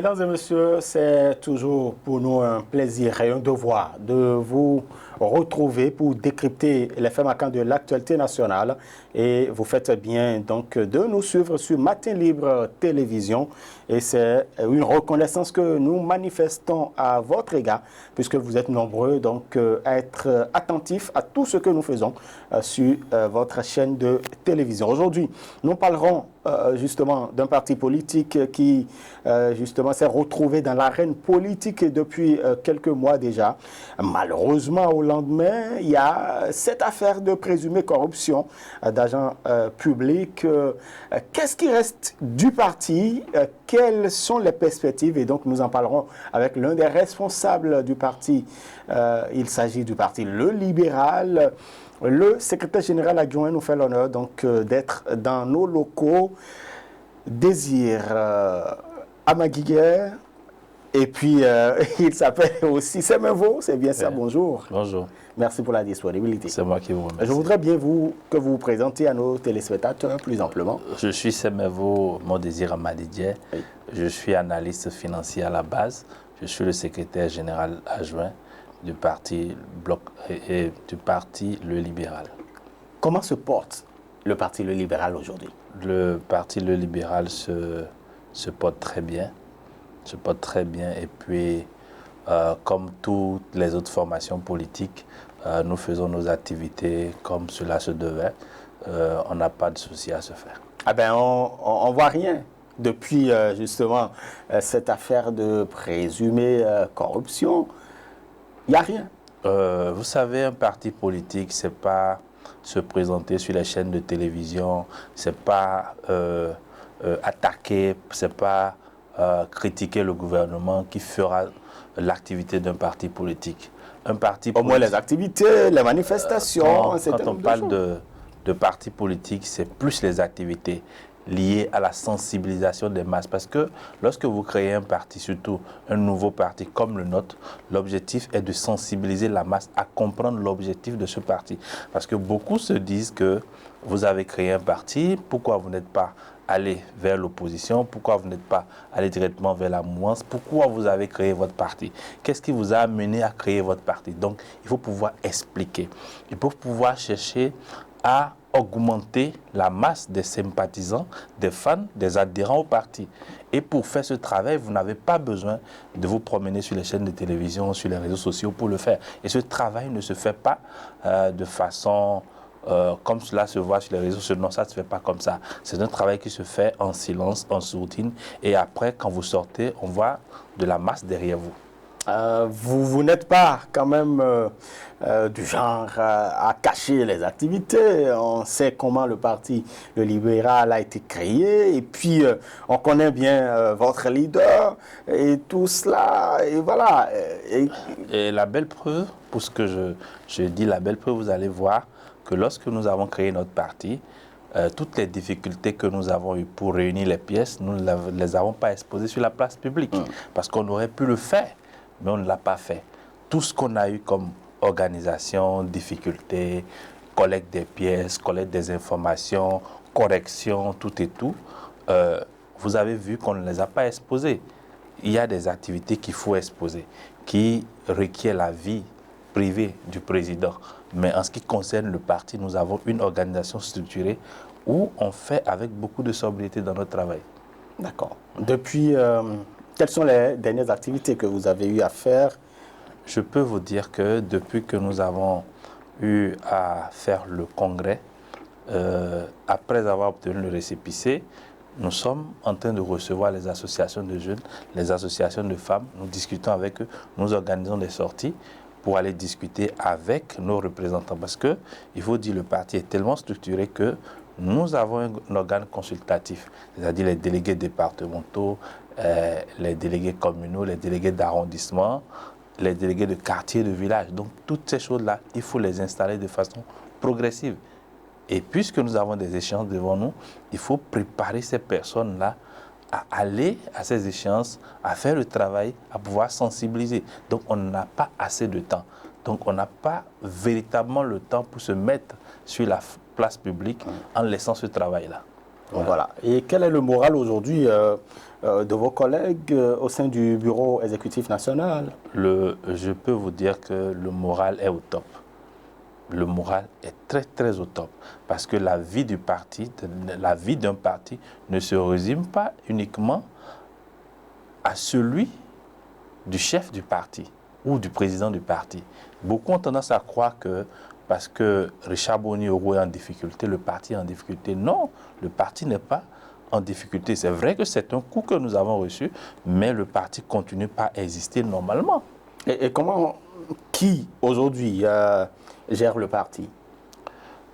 Mesdames et messieurs, c'est toujours pour nous un plaisir et un devoir de vous retrouver pour décrypter les faits marquants de l'actualité nationale. Et vous faites bien donc de nous suivre sur Matin Libre Télévision. Et c'est une reconnaissance que nous manifestons à votre égard, puisque vous êtes nombreux donc à être attentifs à tout ce que nous faisons sur votre chaîne de télévision. Aujourd'hui, nous parlerons justement d'un parti politique qui justement s'est retrouvé dans l'arène politique depuis quelques mois déjà. Malheureusement, au lendemain, il y a cette affaire de présumée corruption d'agents publics. Qu'est-ce qui reste du parti? Quelles sont les perspectives? Et donc, nous en parlerons avec l'un des responsables du parti. Il s'agit du parti Le Libéral. Le secrétaire général adjoint nous fait l'honneur donc d'être dans nos locaux. Désir Amaguiguer. Et puis, il s'appelle aussi Semevo, c'est bien ça, bonjour. Bonjour. Merci pour la disponibilité. C'est moi qui vous remercie. Je voudrais bien que vous vous présentiez à nos téléspectateurs plus amplement. Je suis Semevo Désir Amaguiguer. Oui. Je suis analyste financier à la base. Je suis le secrétaire général adjoint du parti du parti Le Libéral. Comment se porte le parti Le Libéral aujourd'hui? Le parti Le Libéral se porte très bien. Et puis, comme toutes les autres formations politiques, nous faisons nos activités comme cela se devait. On n'a pas de souci à se faire. Ah ben, on ne voit rien depuis justement cette affaire de présumée corruption. Il n'y a rien. Vous savez, un parti politique, c'est pas se présenter sur les chaînes de télévision, c'est pas attaquer, c'est pas critiquer le gouvernement qui fera l'activité d'un parti politique. Un parti Au moins les activités, les manifestations. Quand on parle de parti politique, c'est plus les activités liées à la sensibilisation des masses. Parce que lorsque vous créez un parti, surtout un nouveau parti comme le nôtre, l'objectif est de sensibiliser la masse à comprendre l'objectif de ce parti. Parce que beaucoup se disent que vous avez créé un parti, pourquoi vous n'êtes pas allé vers l'opposition, pourquoi vous n'êtes pas allé directement vers la mouvance, pourquoi vous avez créé votre parti, qu'est-ce qui vous a amené à créer votre parti. Donc, il faut pouvoir expliquer, il faut pouvoir chercher à augmenter la masse des sympathisants, des fans, des adhérents au parti. Et pour faire ce travail, vous n'avez pas besoin de vous promener sur les chaînes de télévision, sur les réseaux sociaux pour le faire. Et ce travail ne se fait pas de façon comme cela se voit sur les réseaux sociaux. Non, ça ne se fait pas comme ça. C'est un travail qui se fait en silence, en sourdine. Et après, quand vous sortez, on voit de la masse derrière vous. Vous n'êtes pas quand même du genre à cacher les activités. On sait comment le parti Le Libéral a été créé et puis on connaît bien votre leader et tout cela. Et voilà. Et la belle preuve, pour ce que je dis, la belle preuve, vous allez voir que lorsque nous avons créé notre parti, toutes les difficultés que nous avons eues pour réunir les pièces, nous ne les avons pas exposées sur la place publique. Parce qu'on aurait pu le faire, mais on ne l'a pas fait. Tout ce qu'on a eu comme organisation, difficultés, collecte des pièces, collecte des informations, correction, tout et tout, vous avez vu qu'on ne les a pas exposées. Il y a des activités qu'il faut exposer, qui requièrent la vie privée du président. Mais en ce qui concerne le parti, nous avons une organisation structurée où on fait avec beaucoup de sobriété dans notre travail. D'accord. Depuis, quelles sont les dernières activités que vous avez eu à faire? Je peux vous dire que depuis que nous avons eu à faire le congrès, après avoir obtenu le récépissé, nous sommes en train de recevoir les associations de jeunes, les associations de femmes. Nous discutons avec eux, nous organisons des sorties pour aller discuter avec nos représentants. Parce qu'il faut dire, le parti est tellement structuré que nous avons un organe consultatif, c'est-à-dire les délégués départementaux, les délégués communaux, les délégués d'arrondissement, les délégués de quartier, de village. Donc toutes ces choses-là, il faut les installer de façon progressive. Et puisque nous avons des échéances devant nous, il faut préparer ces personnes-là à aller à ces échéances, à faire le travail, à pouvoir sensibiliser. Donc on n'a pas assez de temps. Donc on n'a pas véritablement le temps pour se mettre sur la place publique en laissant ce travail-là. Voilà. Et quel est le moral aujourd'hui de vos collègues au sein du bureau exécutif national? Je peux vous dire que le moral est au top. Le moral est très, très au top. Parce que la vie du parti, la vie d'un parti ne se résume pas uniquement à celui du chef du parti ou du président du parti. Beaucoup ont tendance à croire que parce que Richard Boni-Oro est en difficulté, le parti est en difficulté. Non, le parti n'est pas en difficulté. C'est vrai que c'est un coup que nous avons reçu, mais le parti continue pas à exister normalement. Et qui aujourd'hui gère le parti?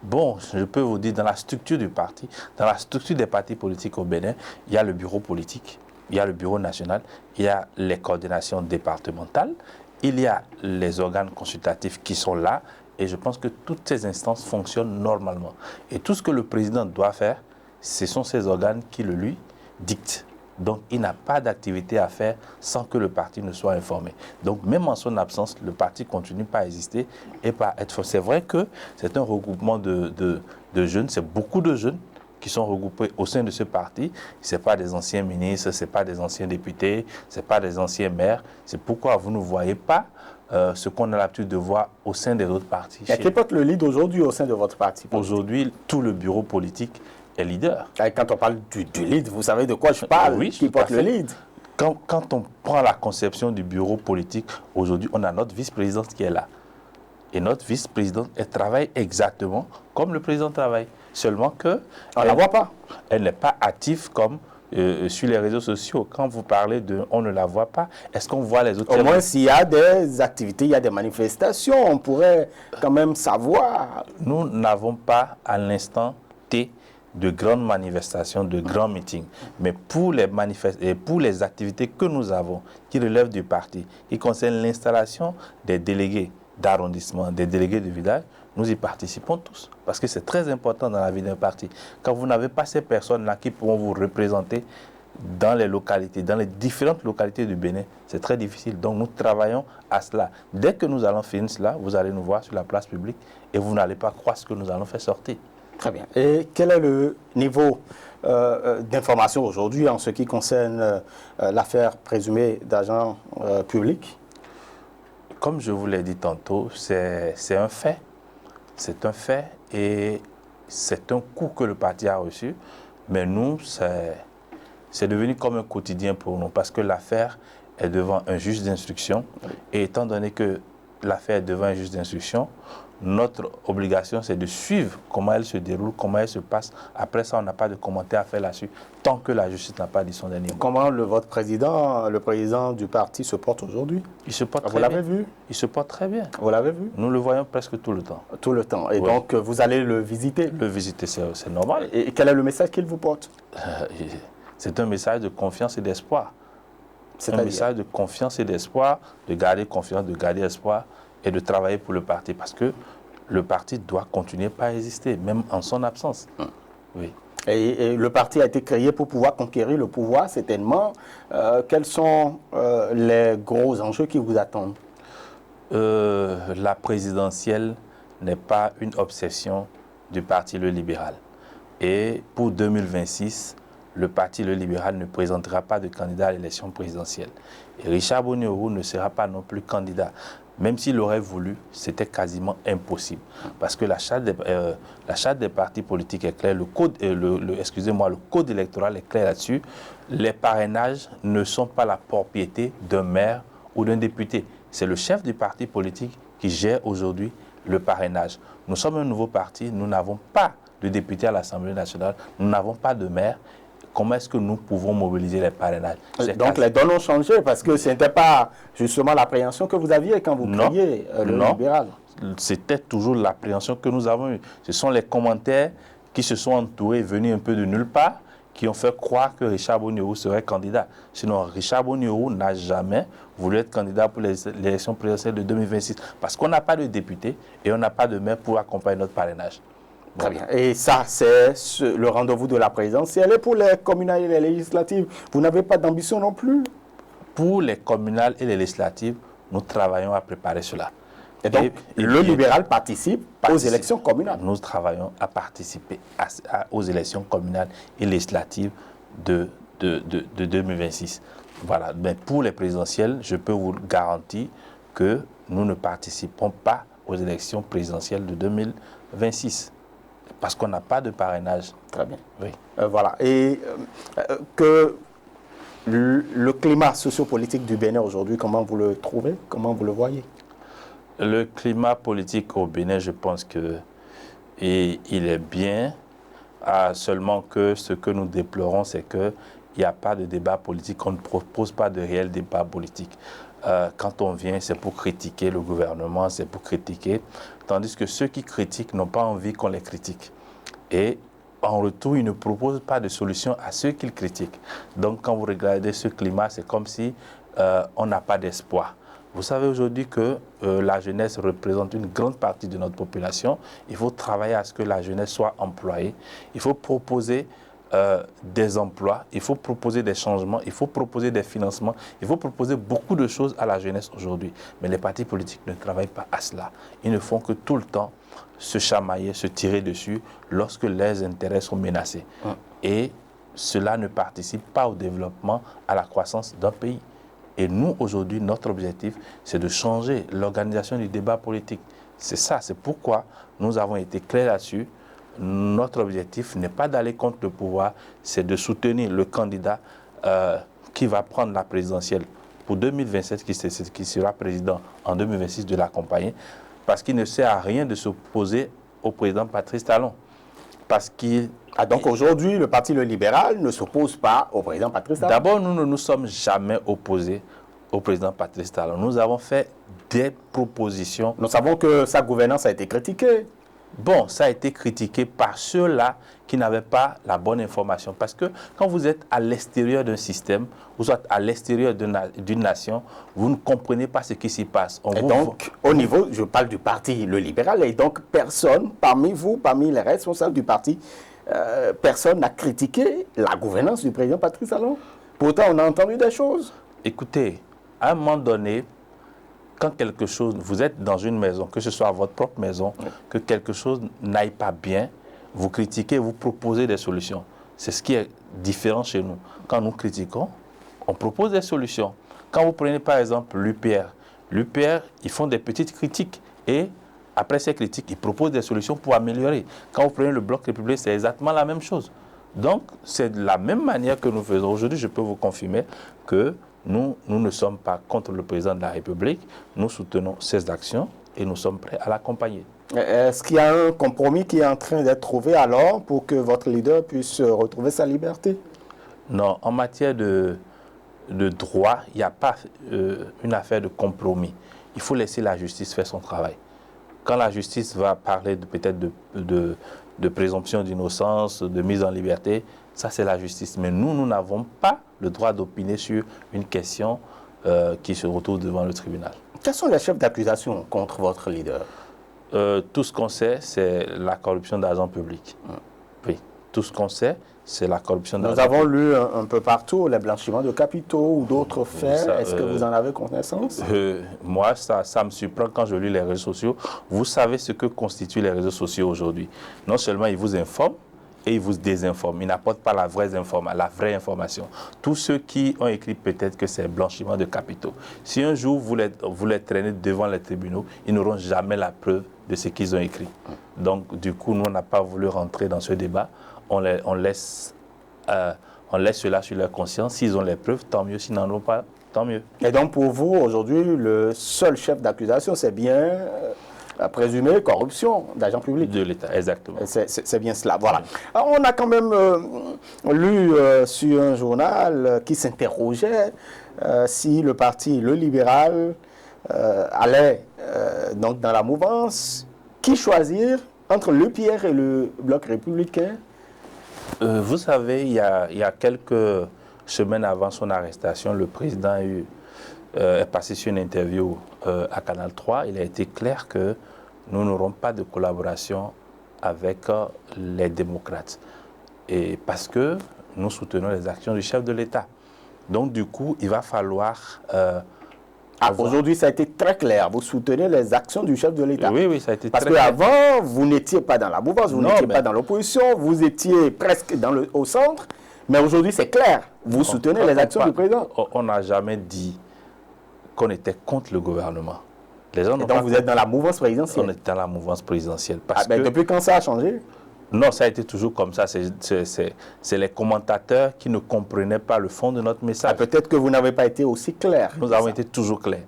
Bon, je peux vous dire, dans la structure du parti, dans la structure des partis politiques au Bénin, il y a le bureau politique, il y a le bureau national, il y a les coordinations départementales, il y a les organes consultatifs qui sont là, et je pense que toutes ces instances fonctionnent normalement. Et tout ce que le président doit faire, ce sont ces organes qui le lui dictent. Donc, il n'a pas d'activité à faire sans que le parti ne soit informé. Donc, même en son absence, le parti continue pas à exister et pas à être fort. C'est vrai que c'est un regroupement de jeunes, c'est beaucoup de jeunes qui sont regroupés au sein de ce parti. Ce n'est pas des anciens ministres, ce n'est pas des anciens députés, ce n'est pas des anciens maires. C'est pourquoi vous ne voyez pas ce qu'on a l'habitude de voir au sein des autres partis. Et quel porte le lead aujourd'hui au sein de votre parti? Aujourd'hui, tout le bureau politique est leader. Et quand on parle du lead, vous savez de quoi je parle? Oui, qui porte le lead? Quand on prend la conception du bureau politique, aujourd'hui, on a notre vice-présidente qui est là. Et notre vice-présidente, elle travaille exactement comme le président travaille. Seulement que... On ne la voit pas. Elle n'est pas active comme sur les réseaux sociaux. Quand vous parlez de « on ne la voit pas », est-ce qu'on voit les autres? Au moins, s'il y a des activités, il y a des manifestations, on pourrait quand même savoir. Nous n'avons pas à l'instant T de grandes manifestations, de grands meetings. Mais pour les activités que nous avons, qui relèvent du parti, qui concernent l'installation des délégués d'arrondissement, des délégués de village, nous y participons tous. Parce que c'est très important dans la vie d'un parti. Quand vous n'avez pas ces personnes-là qui pourront vous représenter dans les localités, dans les différentes localités du Bénin, c'est très difficile. Donc nous travaillons à cela. Dès que nous allons finir cela, vous allez nous voir sur la place publique et vous n'allez pas croire ce que nous allons faire sortir. Très bien. Et quel est le niveau d'information aujourd'hui en ce qui concerne l'affaire présumée d'agents publics? Comme je vous l'ai dit tantôt, c'est un fait. C'est un fait et c'est un coup que le parti a reçu. Mais nous, c'est devenu comme un quotidien pour nous parce que l'affaire est devant un juge d'instruction. Et étant donné que l'affaire est devant un juge d'instruction, notre obligation, c'est de suivre comment elle se déroule, comment elle se passe. Après ça, on n'a pas de commentaire à faire là-dessus, tant que la justice n'a pas dit son dernier mot. Comment votre président, le président du parti, se porte aujourd'hui? Il se porte très bien. Vous l'avez vu? Il se porte très bien. Vous l'avez vu? Nous le voyons presque tout le temps. Tout le temps. Et oui. donc, vous allez le visiter? Le visiter, c'est normal. Et quel est le message qu'il vous porte? C'est un message de confiance et d'espoir. C'est un message de confiance et d'espoir, de garder confiance, de garder espoir et de travailler pour le parti. Parce que le parti doit continuer à exister, même en son absence. Oui. Et le parti a été créé pour pouvoir conquérir le pouvoir, certainement. Quels sont les gros enjeux qui vous attendent? La présidentielle n'est pas une obsession du Parti Le Libéral. Et pour 2026, le Parti Le Libéral ne présentera pas de candidat à l'élection présidentielle. Et Richard Boni-Oro ne sera pas non plus candidat. Même s'il aurait voulu, c'était quasiment impossible. Parce que la charte des partis politiques est claire, le code électoral est clair là-dessus. Les parrainages ne sont pas la propriété d'un maire ou d'un député. C'est le chef du parti politique qui gère aujourd'hui le parrainage. Nous sommes un nouveau parti, nous n'avons pas de député à l'Assemblée nationale, nous n'avons pas de maire. Comment est-ce que nous pouvons mobiliser les parrainages? Donc les données ont changé parce que ce n'était pas justement l'appréhension que vous aviez quand vous créiez le libéral. C'était toujours l'appréhension que nous avons eue. Ce sont les commentaires qui se sont entourés, venus un peu de nulle part, qui ont fait croire que Richard Boni-Oro serait candidat. Sinon, Richard Boni-Oro n'a jamais voulu être candidat pour l'élection présidentielle de 2026 parce qu'on n'a pas de député et on n'a pas de maire pour accompagner notre parrainage. Très bien. Et ça, c'est le rendez-vous de la présidentielle. Et pour les communales et les législatives, vous n'avez pas d'ambition non plus? Pour les communales et les législatives, nous travaillons à préparer cela. Et donc, le libéral participe aux élections communales. Nous travaillons à participer aux élections communales et législatives de 2026. Voilà. Mais pour les présidentielles, je peux vous garantir que nous ne participons pas aux élections présidentielles de 2026. Parce qu'on n'a pas de parrainage. Très bien. Oui. Voilà. Et que le climat sociopolitique du Bénin aujourd'hui, comment vous le trouvez? Comment vous le voyez? Le climat politique au Bénin, je pense que il est bien. Seulement que ce que nous déplorons, c'est qu'il n'y a pas de débat politique. On ne propose pas de réel débat politique. Quand on vient, c'est pour critiquer le gouvernement, c'est pour critiquer. Tandis que ceux qui critiquent n'ont pas envie qu'on les critique. Et en retour, ils ne proposent pas de solution à ceux qu'ils critiquent. Donc, quand vous regardez ce climat, c'est comme si on n'a pas d'espoir. Vous savez aujourd'hui que la jeunesse représente une grande partie de notre population. Il faut travailler à ce que la jeunesse soit employée. Il faut proposer des emplois, il faut proposer des changements, il faut proposer des financements, il faut proposer beaucoup de choses à la jeunesse aujourd'hui. Mais les partis politiques ne travaillent pas à cela. Ils ne font que tout le temps se chamailler, se tirer dessus lorsque leurs intérêts sont menacés. Et cela ne participe pas au développement, à la croissance d'un pays. Et nous, aujourd'hui, notre objectif, c'est de changer l'organisation du débat politique. C'est ça, c'est pourquoi nous avons été clairs là-dessus. Notre objectif n'est pas d'aller contre le pouvoir, c'est de soutenir le candidat qui va prendre la présidentielle pour 2027, qui sera président en 2026, de l'accompagner, parce qu'il ne sert à rien de s'opposer au président Patrice Talon. Parce qu'il... donc aujourd'hui, le Parti libéral ne s'oppose pas au président Patrice Talon? D'abord, nous ne nous sommes jamais opposés au président Patrice Talon. Nous avons fait des propositions. Nous savons que sa gouvernance a été critiquée. Bon, ça a été critiqué par ceux-là qui n'avaient pas la bonne information. Parce que quand vous êtes à l'extérieur d'un système, vous êtes à l'extérieur d'une nation, vous ne comprenez pas ce qui s'y passe. Et donc, au niveau, je parle du Parti le libéral, et donc personne parmi vous, parmi les responsables du parti, personne n'a critiqué la gouvernance du président Patrice Talon. Pourtant, on a entendu des choses. Écoutez, à un moment donné, quand quelque chose, vous êtes dans une maison, que ce soit votre propre maison, que quelque chose n'aille pas bien, vous critiquez, vous proposez des solutions. C'est ce qui est différent chez nous. Quand nous critiquons, on propose des solutions. Quand vous prenez par exemple l'UPR, ils font des petites critiques et après ces critiques, ils proposent des solutions pour améliorer. Quand vous prenez le Bloc républicain, c'est exactement la même chose. Donc, c'est de la même manière que nous faisons. Aujourd'hui, je peux vous confirmer que nous ne sommes pas contre le président de la République. Nous soutenons ses actions et nous sommes prêts à l'accompagner. Est-ce qu'il y a un compromis qui est en train d'être trouvé alors pour que votre leader puisse retrouver sa liberté? Non, en matière de droit, il n'y a pas une affaire de compromis. Il faut laisser la justice faire son travail. Quand la justice va parler peut-être de présomption d'innocence, de mise en liberté, ça c'est la justice. Mais nous n'avons pas le droit d'opiner sur une question qui se retrouve devant le tribunal. Quels sont les chefs d'accusation contre votre leader? Tout ce qu'on sait, c'est la corruption d'argent public. Oui, tout ce qu'on sait, c'est la corruption d'argent public. Nous avons lu un peu partout les blanchiments de capitaux ou d'autres faits. Est-ce que vous en avez connaissance? Moi, ça me surprend quand je lis les réseaux sociaux. Vous savez ce que constituent les réseaux sociaux aujourd'hui. Non seulement ils vous informent, et ils vous désinforment. Ils n'apportent pas la vraie information. Tous ceux qui ont écrit peut-être que c'est blanchiment de capitaux, si un jour vous les traînez devant les tribunaux, ils n'auront jamais la preuve de ce qu'ils ont écrit. Donc, du coup, nous, on n'a pas voulu rentrer dans ce débat. On laisse cela sur leur conscience. S'ils ont les preuves, tant mieux. S'ils n'en ont pas, tant mieux. Et donc, pour vous, aujourd'hui, le seul chef d'accusation, c'est bien... présumé corruption d'agents publics. De l'État, exactement. C'est bien cela, voilà. Alors, on a quand même lu sur un journal qui s'interrogeait si le parti, le libéral, allait donc dans la mouvance. Qui choisir entre l'UPR et le Bloc républicain? Vous savez, il y a quelques semaines avant son arrestation, le président est passé sur une interview à Canal 3. Il a été clair que nous n'aurons pas de collaboration avec les démocrates. Et parce que nous soutenons les actions du chef de l'État. Donc, du coup, il va falloir Aujourd'hui, ça a été très clair. Vous soutenez les actions du chef de l'État. Oui, oui, ça a été Parce très clair. Parce qu'avant, vous n'étiez pas dans la mouvance, vous n'étiez pas dans l'opposition, vous étiez presque au centre. Mais aujourd'hui, c'est clair. Vous soutenez les actions du président. On n'a jamais dit qu'on était contre le gouvernement. Les gens donc vous êtes dans la mouvance présidentielle. On est dans la mouvance présidentielle. Depuis quand ça a changé? Non, ça a été toujours comme ça. C'est les commentateurs qui ne comprenaient pas le fond de notre message. Peut-être que vous n'avez pas été aussi clair. Nous avons été toujours clairs.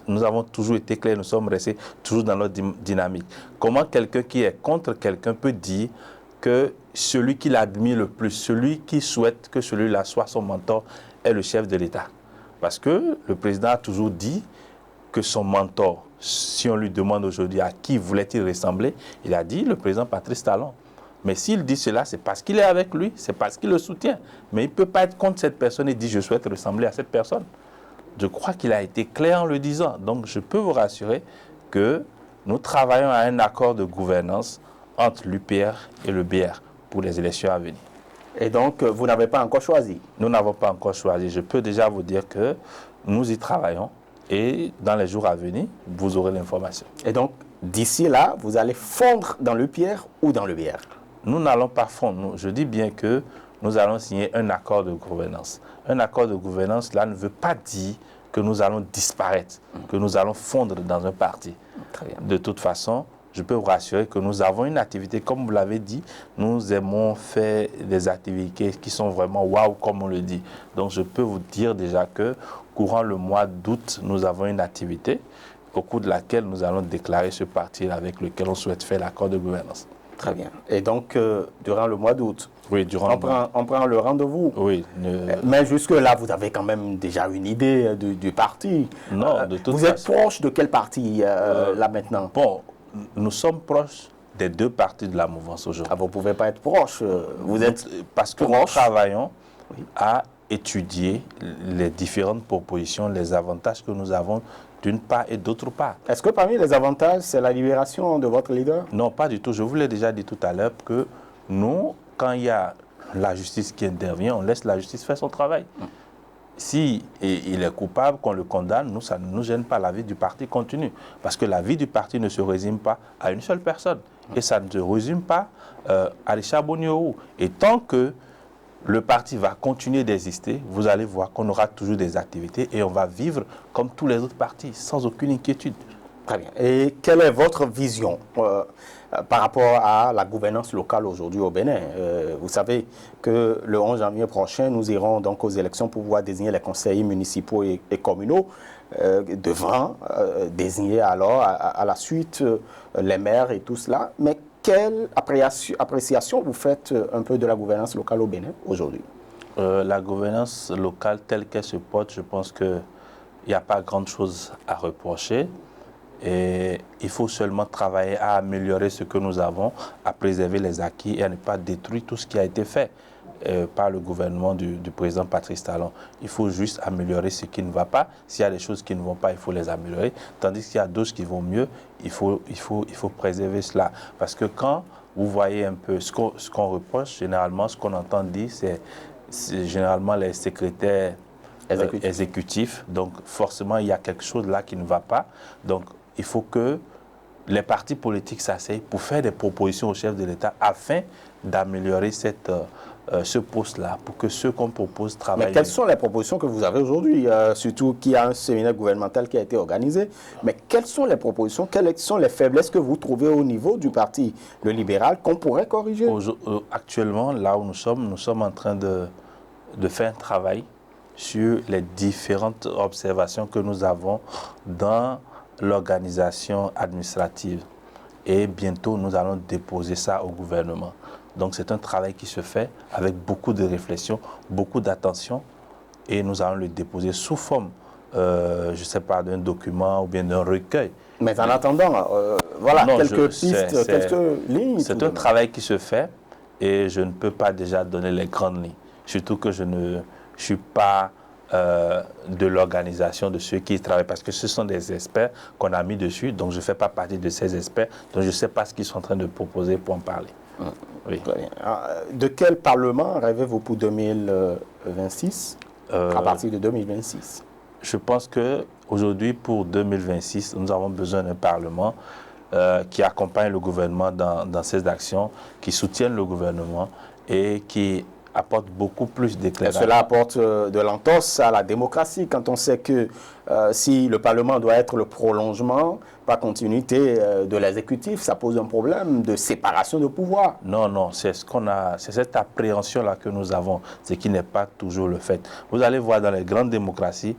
Nous avons toujours été clairs. Nous sommes restés toujours dans notre dynamique. Comment quelqu'un qui est contre quelqu'un peut dire que celui qui l'admire le plus, celui qui souhaite que celui-là soit son mentor, est le chef de l'État? Parce que le président a toujours dit que son mentor, si on lui demande aujourd'hui à qui voulait-il ressembler, il a dit le président Patrice Talon. Mais s'il dit cela, c'est parce qu'il est avec lui, c'est parce qu'il le soutient. Mais il ne peut pas être contre cette personne et dire je souhaite ressembler à cette personne. Je crois qu'il a été clair en le disant. Donc je peux vous rassurer que nous travaillons à un accord de gouvernance entre l'UPR et le BR pour les élections à venir. Et donc vous n'avez pas encore choisi? Nous n'avons pas encore choisi. Je peux déjà vous dire que nous y travaillons. Et dans les jours à venir, vous aurez l'information. Et donc, d'ici là, vous allez fondre dans l'UPR ou dans le BR? Nous n'allons pas fondre. Je dis bien que nous allons signer un accord de gouvernance. Un accord de gouvernance, là, ne veut pas dire que nous allons disparaître, que nous allons fondre dans un parti. Très bien. De toute façon, je peux vous rassurer que nous avons une activité, comme vous l'avez dit, nous aimons faire des activités qui sont vraiment waouh, comme on le dit. Donc, je peux vous dire déjà que courant le mois d'août, nous avons une activité au cours de laquelle nous allons déclarer ce parti avec lequel on souhaite faire l'accord de gouvernance. Très bien. Et donc, durant le mois d'août, oui, on prend le rendez-vous. Oui. Mais jusque-là, vous avez quand même déjà une idée du parti. Non, de toute façon. Vous êtes proche de quel parti là maintenant? Bon, nous sommes proches des deux partis de la mouvance aujourd'hui. Vous ne pouvez pas être proche. Vous êtes parce que nous travaillons à étudier les différentes propositions, les avantages que nous avons d'une part et d'autre part. Est-ce que parmi les avantages, c'est la libération de votre leader? Non, pas du tout. Je vous l'ai déjà dit tout à l'heure que nous, quand il y a la justice qui intervient, on laisse la justice faire son travail. Si il est coupable, qu'on le condamne, nous, ça ne nous gêne pas. La vie du parti continue. Parce que la vie du parti ne se résume pas à une seule personne. Et ça ne se résume pas à Richard Boniorou. Et tant que le parti va continuer d'exister, vous allez voir qu'on aura toujours des activités et on va vivre comme tous les autres partis, sans aucune inquiétude. Très bien. Et quelle est votre vision par rapport à la gouvernance locale aujourd'hui au Bénin? Vous savez que le 11 janvier prochain, nous irons donc aux élections pour pouvoir désigner les conseillers municipaux et communaux, devant désigner alors à la suite les maires et tout cela. Mais quelle appréciation vous faites un peu de la gouvernance locale au Bénin aujourd'hui? La gouvernance locale telle qu'elle se porte, je pense qu'il n'y a pas grand-chose à reprocher. Et il faut seulement travailler à améliorer ce que nous avons, à préserver les acquis et à ne pas détruire tout ce qui a été fait par le gouvernement du président Patrice Talon. Il faut juste améliorer ce qui ne va pas. S'il y a des choses qui ne vont pas, il faut les améliorer. Tandis qu'il y a d'autres qui vont mieux, il faut préserver cela. Parce que quand vous voyez un peu ce qu'on reproche, généralement, ce qu'on entend dire, c'est généralement les secrétaires exécutifs. Donc forcément, il y a quelque chose là qui ne va pas. Donc il faut que les partis politiques s'asseyent pour faire des propositions au chef de l'État afin d'améliorer ce poste-là, pour que ceux qu'on propose travaillent. Mais quelles sont les propositions que vous avez aujourd'hui, surtout qu'il y a un séminaire gouvernemental qui a été organisé, mais quelles sont les propositions, quelles sont les faiblesses que vous trouvez au niveau du parti, le libéral, qu'on pourrait corriger? Actuellement, là où nous sommes en train de faire un travail sur les différentes observations que nous avons dans l'organisation administrative. Et bientôt, nous allons déposer ça au gouvernement. Donc, c'est un travail qui se fait avec beaucoup de réflexion, beaucoup d'attention. Et nous allons le déposer sous forme, je ne sais pas, d'un document ou bien d'un recueil. Mais en attendant, voilà, quelques pistes, quelques lignes. C'est un travail qui se fait et je ne peux pas déjà donner les grandes lignes. Surtout que je ne suis pas de l'organisation de ceux qui y travaillent, parce que ce sont des experts qu'on a mis dessus, donc je ne fais pas partie de ces experts, donc je ne sais pas ce qu'ils sont en train de proposer pour en parler. Oui. De quel Parlement rêvez-vous pour 2026, à partir de 2026? Je pense que Aujourd'hui, pour 2026, nous avons besoin d'un Parlement qui accompagne le gouvernement dans ses actions, qui soutienne le gouvernement et qui apporte beaucoup plus d'éclairage. Cela apporte de l'entorse à la démocratie quand on sait que si le Parlement doit être le prolongement, pas continuité de l'exécutif, ça pose un problème de séparation de pouvoir. Non, non, c'est cette appréhension-là que nous avons, ce qui n'est pas toujours le fait. Vous allez voir dans les grandes démocraties,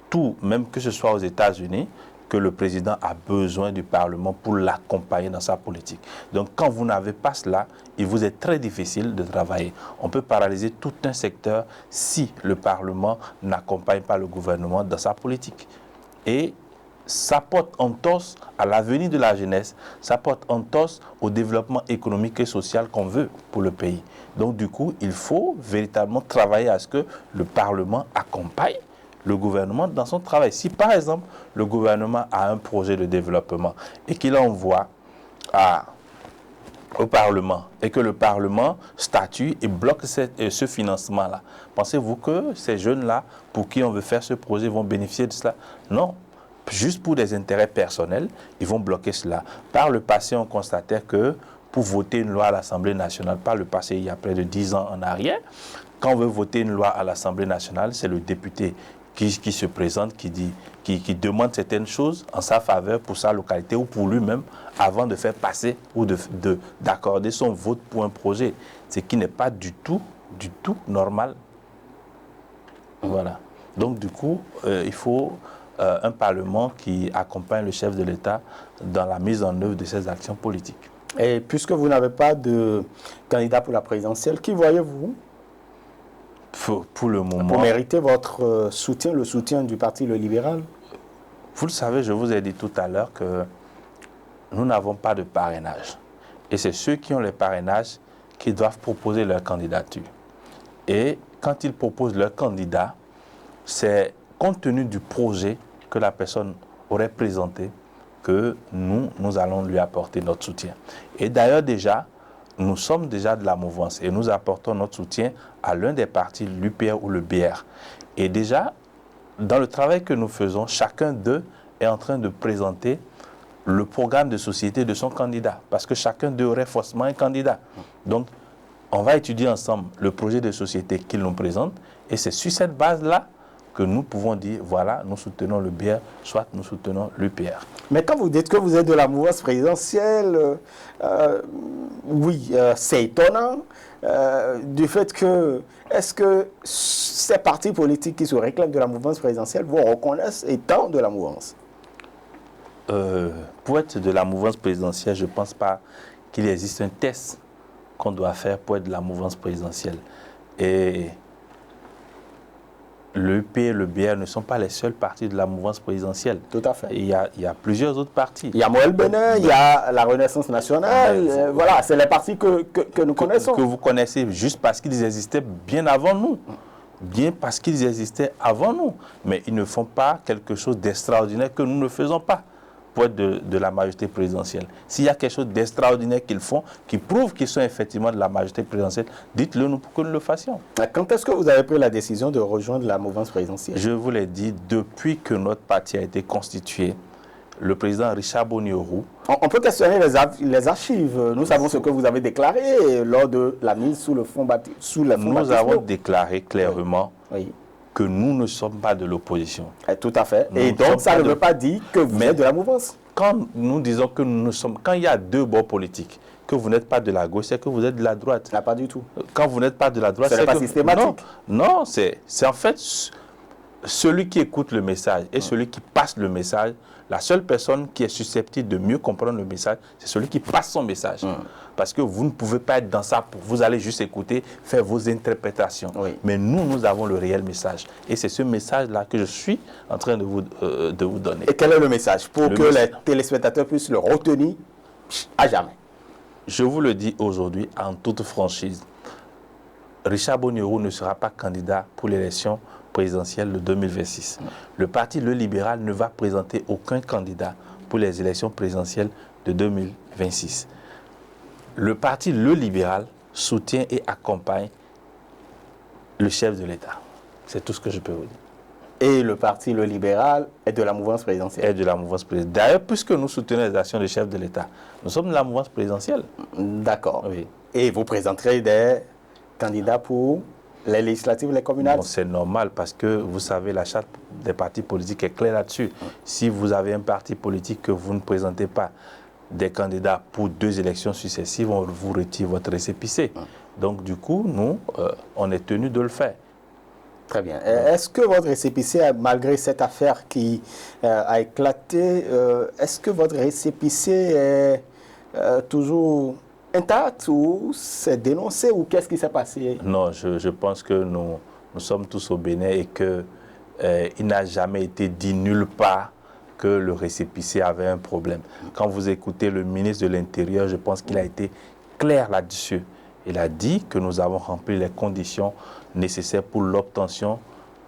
tout, même que ce soit aux États-Unis, que le président a besoin du Parlement pour l'accompagner dans sa politique. Donc, quand vous n'avez pas cela, il vous est très difficile de travailler. On peut paralyser tout un secteur si le Parlement n'accompagne pas le gouvernement dans sa politique. Et ça porte entorse à l'avenir de la jeunesse, ça porte entorse au développement économique et social qu'on veut pour le pays. Donc, du coup, il faut véritablement travailler à ce que le Parlement accompagne le gouvernement dans son travail. Si par exemple le gouvernement a un projet de développement et qu'il envoie au Parlement et que le Parlement statue et bloque ce financement-là, pensez-vous que ces jeunes-là, pour qui on veut faire ce projet, vont bénéficier de cela? Non. Juste pour des intérêts personnels, ils vont bloquer cela. Par le passé, on constatait que pour voter une loi à l'Assemblée nationale, par le passé, il y a près de 10 ans en arrière, quand on veut voter une loi à l'Assemblée nationale, c'est le député qui se présente, qui demande certaines choses en sa faveur pour sa localité ou pour lui-même avant de faire passer ou d'accorder son vote pour un projet. Ce qui n'est pas du tout normal. Voilà. Donc du coup, il faut un Parlement qui accompagne le chef de l'État dans la mise en œuvre de ses actions politiques. Et puisque vous n'avez pas de candidat pour la présidentielle, qui voyez-vous pour le moment, pour mériter votre soutien, le soutien du Parti Le Libéral? Vous le savez, je vous ai dit tout à l'heure que nous n'avons pas de parrainage. Et c'est ceux qui ont les parrainages qui doivent proposer leur candidature. Et quand ils proposent leur candidat, c'est compte tenu du projet que la personne aurait présenté que nous allons lui apporter notre soutien. Et d'ailleurs déjà, nous sommes déjà de la mouvance et nous apportons notre soutien à l'un des partis, l'UPR ou le BR. Et déjà, dans le travail que nous faisons, chacun d'eux est en train de présenter le programme de société de son candidat, parce que chacun d'eux aurait forcément un candidat. Donc, on va étudier ensemble le projet de société qu'ils nous présentent, et c'est sur cette base-là que nous pouvons dire, voilà, nous soutenons le BR, soit nous soutenons l'UPR. Mais quand vous dites que vous êtes de la mouvance présidentielle, oui, c'est étonnant du fait que, est-ce que ces partis politiques qui se réclament de la mouvance présidentielle vous reconnaissent étant de la mouvance? Pour être de la mouvance présidentielle, je ne pense pas qu'il existe un test qu'on doit faire pour être de la mouvance présidentielle. Et l'UP et le BR ne sont pas les seuls partis de la mouvance présidentielle. Tout à fait. Il y a plusieurs autres partis. Il y a Moël Bénin, il y a la Renaissance nationale. Voilà, c'est les partis que nous connaissons. Que vous connaissez juste parce qu'ils existaient bien avant nous. Bien parce qu'ils existaient avant nous. Mais ils ne font pas quelque chose d'extraordinaire que nous ne faisons pas pour être de la majorité présidentielle. S'il y a quelque chose d'extraordinaire qu'ils font, qui prouve qu'ils sont effectivement de la majorité présidentielle, dites-le nous pour que nous le fassions. Quand est-ce que vous avez pris la décision de rejoindre la mouvance présidentielle? Je vous l'ai dit, depuis que notre parti a été constitué, le président Richard Boniorou... On peut questionner les archives. Nous savons ce que vous avez déclaré lors de la mise sous le fond baptismal. Nous avons déclaré clairement... Oui. Que nous ne sommes pas de l'opposition. Tout à fait. Et donc, ça ne veut pas dire que vous êtes de la mouvance. Quand nous disons que nous sommes... Quand il y a deux bords politiques, que vous n'êtes pas de la gauche, c'est que vous êtes de la droite. Ah, pas du tout. Quand vous n'êtes pas de la droite, c'est pas systématique. Non, c'est en fait celui qui écoute le message et celui qui passe le message. La seule personne qui est susceptible de mieux comprendre le message, c'est celui qui passe son message. Parce que vous ne pouvez pas être dans ça, vous allez juste écouter, faire vos interprétations. Oui. Mais nous avons le réel message. Et c'est ce message-là que je suis en train de vous donner. Et quel est le message pour que les téléspectateurs puissent le retenir à jamais? Je vous le dis aujourd'hui en toute franchise. Richard Boniorou ne sera pas candidat pour l'élection présidentielle de 2026. Le parti Le Libéral ne va présenter aucun candidat pour les élections présidentielles de 2026. Le parti Le Libéral soutient et accompagne le chef de l'État. C'est tout ce que je peux vous dire. Et le parti Le Libéral est de la mouvance présidentielle. Et de la mouvance présidentielle. D'ailleurs, puisque nous soutenons les actions des chefs de l'État, nous sommes de la mouvance présidentielle. D'accord. Oui. Et vous présenterez des candidats pour les législatives, les communales? Bon, c'est normal parce que, vous savez, la charte des partis politiques est claire là-dessus. Si vous avez un parti politique que vous ne présentez pas des candidats pour 2 élections successives, on vous retire votre récépissé. Donc, du coup, nous, on est tenu de le faire. Très bien. Est-ce que votre récépissé, malgré cette affaire qui a éclaté, est-ce que votre récépissé est toujours intact ou c'est dénoncé ou qu'est-ce qui s'est passé? Non, je pense que nous sommes tous au Bénin et qu'il n'a jamais été dit nulle part que le récépissé avait un problème. Quand vous écoutez le ministre de l'Intérieur, je pense qu'il a été clair là-dessus. Il a dit que nous avons rempli les conditions nécessaires pour l'obtention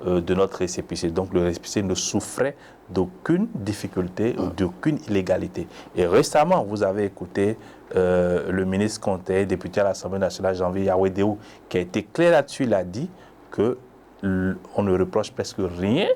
de notre récépissé. Donc le récépissé ne souffrait d'aucune difficulté ou d'aucune illégalité. Et récemment, vous avez écouté le ministre Conté, député à l'Assemblée nationale, Janvier Yawedéou, qui a été clair là-dessus. Il a dit qu'on ne reproche presque rien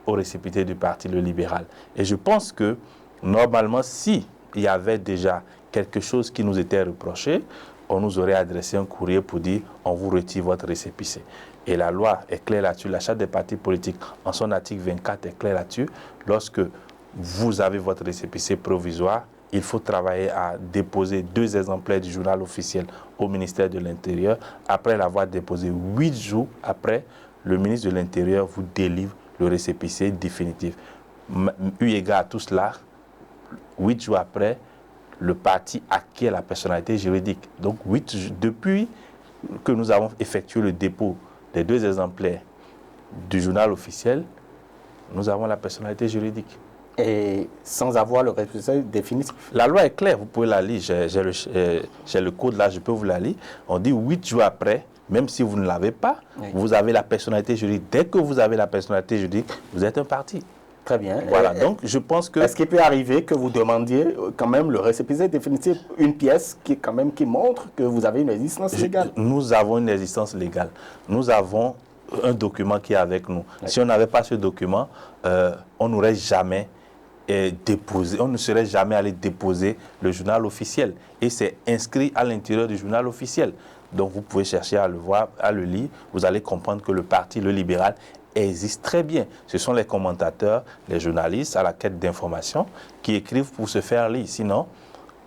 au récépissé du Parti Le Libéral. Et je pense que, normalement, s'il y avait déjà quelque chose qui nous était reproché, on nous aurait adressé un courrier pour dire on vous retire votre récépissé. Et la loi est claire là-dessus. La charte des partis politiques, en son article 24, est claire là-dessus. Lorsque vous avez votre récépissé provisoire, il faut travailler à déposer 2 exemplaires du journal officiel au ministère de l'Intérieur. Après l'avoir déposé 8 jours après, le ministre de l'Intérieur vous délivre le récépissé définitif. Eu égard à tout cela, 8 jours après, le parti acquiert la personnalité juridique. Donc, depuis que nous avons effectué le dépôt des 2 exemplaires du journal officiel, nous avons la personnalité juridique. Et sans avoir le récépissé définitif? La loi est claire, vous pouvez la lire, j'ai le code là, je peux vous la lire. On dit 8 jours après, même si vous ne l'avez pas, oui, vous avez la personnalité juridique. Dès que vous avez la personnalité juridique, vous êtes un parti. Très bien. Voilà, donc je pense que... Est-ce qu'il peut arriver que vous demandiez quand même le récépissé définitif, une pièce qui montre que vous avez une existence légale? Nous avons une existence légale. Nous avons un document qui est avec nous. Oui. Si on n'avait pas ce document, on n'aurait jamais déposé, on ne serait jamais allé déposer le journal officiel. Et c'est inscrit à l'intérieur du journal officiel. Donc vous pouvez chercher à le voir, à le lire. Vous allez comprendre que le parti, le libéral, existe très bien. Ce sont les commentateurs, les journalistes à la quête d'informations qui écrivent pour se faire lire. Sinon,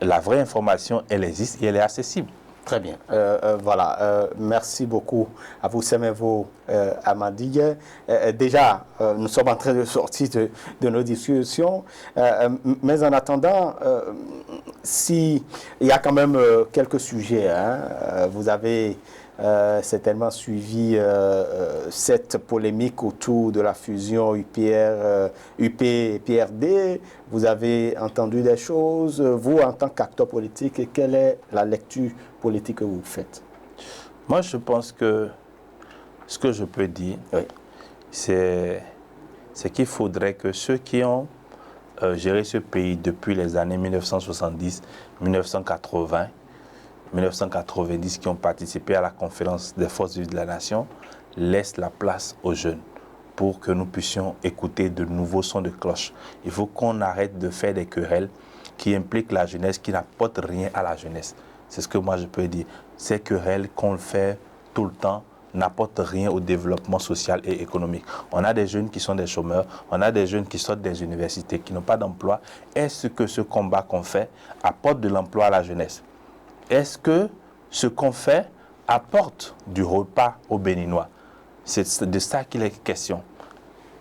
la vraie information, elle existe et elle est accessible. Très bien. Voilà. Merci beaucoup à vous, Semevo Amadi. Déjà, nous sommes en train de sortir de nos discussions. Mais en attendant, il y a quand même quelques sujets. Vous avez certainement suivi cette polémique autour de la fusion UP-PRD. Vous avez entendu des choses. Vous, en tant qu'acteur politique, quelle est la lecture politique que vous faites? Moi, je pense que ce que je peux dire, oui, c'est qu'il faudrait que ceux qui ont géré ce pays depuis les années 1970, 1980, 1990, qui ont participé à la conférence des forces vives de la nation, laissent la place aux jeunes pour que nous puissions écouter de nouveaux sons de cloche. Il faut qu'on arrête de faire des querelles qui impliquent la jeunesse, qui n'apportent rien à la jeunesse. C'est ce que moi je peux dire. Ces querelles qu'on fait tout le temps n'apportent rien au développement social et économique. On a des jeunes qui sont des chômeurs, on a des jeunes qui sortent des universités, qui n'ont pas d'emploi. Est-ce que ce combat qu'on fait apporte de l'emploi à la jeunesse? Est-ce que ce qu'on fait apporte du repas aux Béninois? C'est de ça qu'il est question.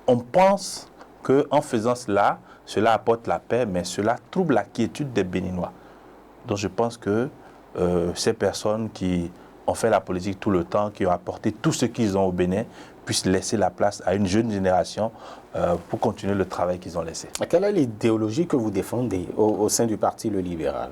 On pense qu'en faisant cela, cela apporte la paix, mais cela trouble la quiétude des Béninois. Donc je pense que ces personnes qui ont fait la politique tout le temps, qui ont apporté tout ce qu'ils ont au Bénin, puissent laisser la place à une jeune génération pour continuer le travail qu'ils ont laissé. Quelle est l'idéologie que vous défendez au sein du Parti Le Libéral?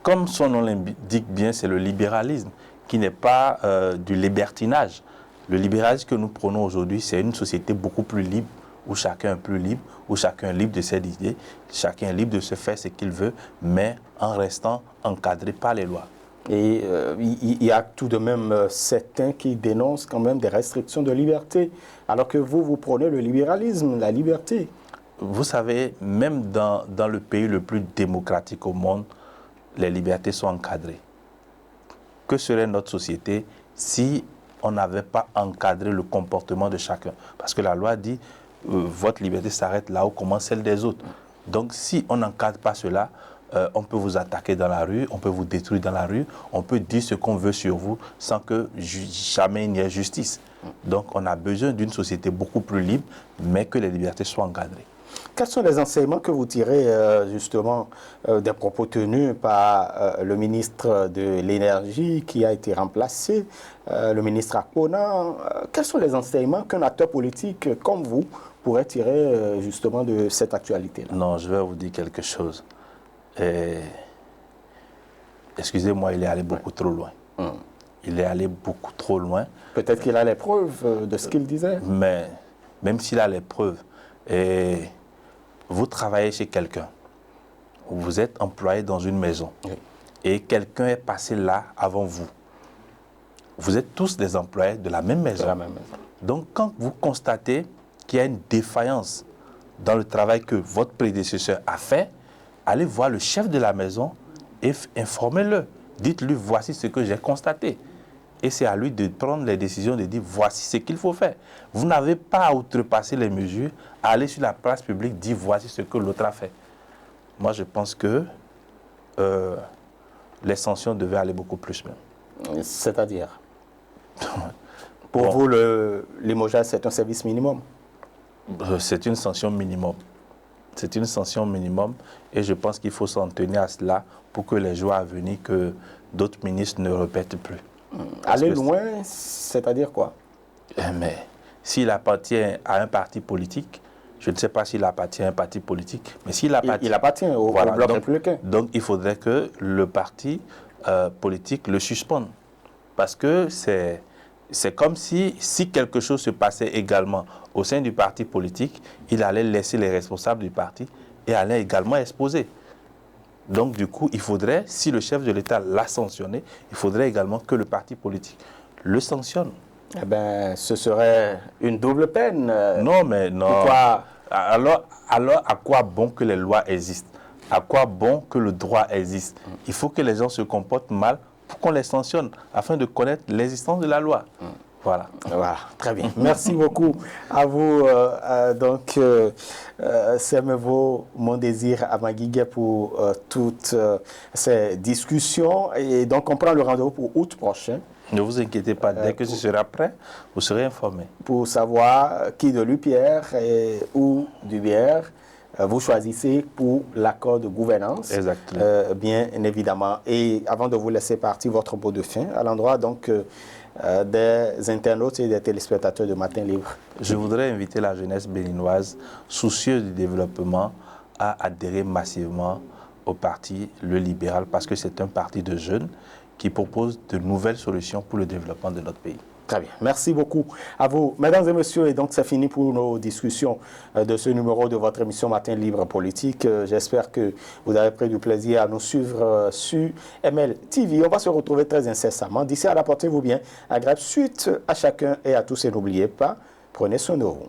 Comme son nom l'indique bien, c'est le libéralisme, qui n'est pas du libertinage. Le libéralisme que nous prenons aujourd'hui, c'est une société beaucoup plus libre, où chacun est plus libre, où chacun est libre de ses idées, chacun est libre de se faire ce qu'il veut, mais en restant encadré par les lois. Et il y a tout de même certains qui dénoncent quand même des restrictions de liberté, alors que vous prenez le libéralisme, la liberté. Vous savez, même dans le pays le plus démocratique au monde, les libertés sont encadrées. Que serait notre société si on n'avait pas encadré le comportement de chacun? Parce que la loi dit, votre liberté s'arrête là où commence celle des autres. Donc si on n'encadre pas cela, on peut vous attaquer dans la rue, on peut vous détruire dans la rue, on peut dire ce qu'on veut sur vous sans que jamais il n'y ait justice. Donc on a besoin d'une société beaucoup plus libre, mais que les libertés soient encadrées. Quels sont les enseignements que vous tirez justement des propos tenus par le ministre de l'Énergie qui a été remplacé, le ministre Akpona? Quels sont les enseignements qu'un acteur politique comme vous pourrait tirer justement de cette actualité-là? Non, je vais vous dire quelque chose. Excusez-moi, il est allé beaucoup trop loin. Il est allé beaucoup trop loin. Peut-être qu'il a les preuves de ce qu'il disait. Mais même s'il a les preuves, vous travaillez chez quelqu'un, vous êtes employé dans une maison, oui, et quelqu'un est passé là avant vous. Vous êtes tous des employés de la même maison. Donc quand vous constatez qu'il y a une défaillance dans le travail que votre prédécesseur a fait, allez voir le chef de la maison et informez-le. Dites-lui, voici ce que j'ai constaté. Et c'est à lui de prendre les décisions, de dire, voici ce qu'il faut faire. Vous n'avez pas à outrepasser les mesures, à aller sur la place publique, dire, voici ce que l'autre a fait. Moi, je pense que les sanctions devaient aller beaucoup plus même. C'est-à-dire? Pour vous, le limogeage, c'est un service minimum? C'est une sanction minimum. C'est une sanction minimum et je pense qu'il faut s'en tenir à cela pour que les jours à venir, que d'autres ministres ne répètent plus. Aller loin, c'est-à-dire quoi? Mais s'il appartient à un parti politique, je ne sais pas s'il appartient à un parti politique, mais s'il appartient... Il appartient au bloc républicain. Donc il faudrait que le parti politique le suspende. Parce que c'est comme si quelque chose se passait également au sein du parti politique, il allait laisser les responsables du parti et allait également exposer. Donc du coup, il faudrait, si le chef de l'État l'a sanctionné, il faudrait également que le parti politique le sanctionne. Eh bien, ce serait une double peine. Non, mais non. Pourquoi? Alors, à quoi bon que les lois existent? À quoi bon que le droit existe? Il faut que les gens se comportent mal pour qu'on les sanctionne, afin de connaître l'existence de la loi. Voilà. Voilà, très bien. Merci beaucoup à vous. C'est mon désir à Maguigué pour toutes ces discussions. Et donc, on prend le rendez-vous pour août prochain. Ne vous inquiétez pas, dès que ce sera prêt, vous serez informé. Pour savoir qui de l'UPR ou du BR vous choisissez pour l'accord de gouvernance. Exactement. Bien évidemment. Et avant de vous laisser partir, votre mot de fin à l'endroit donc des internautes et des téléspectateurs de Matin Libre. Je voudrais inviter la jeunesse béninoise, soucieuse du développement, à adhérer massivement au parti Le Libéral, parce que c'est un parti de jeunes qui propose de nouvelles solutions pour le développement de notre pays. Très bien. Merci beaucoup à vous. Mesdames et messieurs, et donc c'est fini pour nos discussions de ce numéro de votre émission Matin Libre Politique. J'espère que vous avez pris du plaisir à nous suivre sur ML TV. On va se retrouver très incessamment. D'ici là, portez-vous bien. Agréable suite à chacun et à tous. Et n'oubliez pas, prenez soin de vous.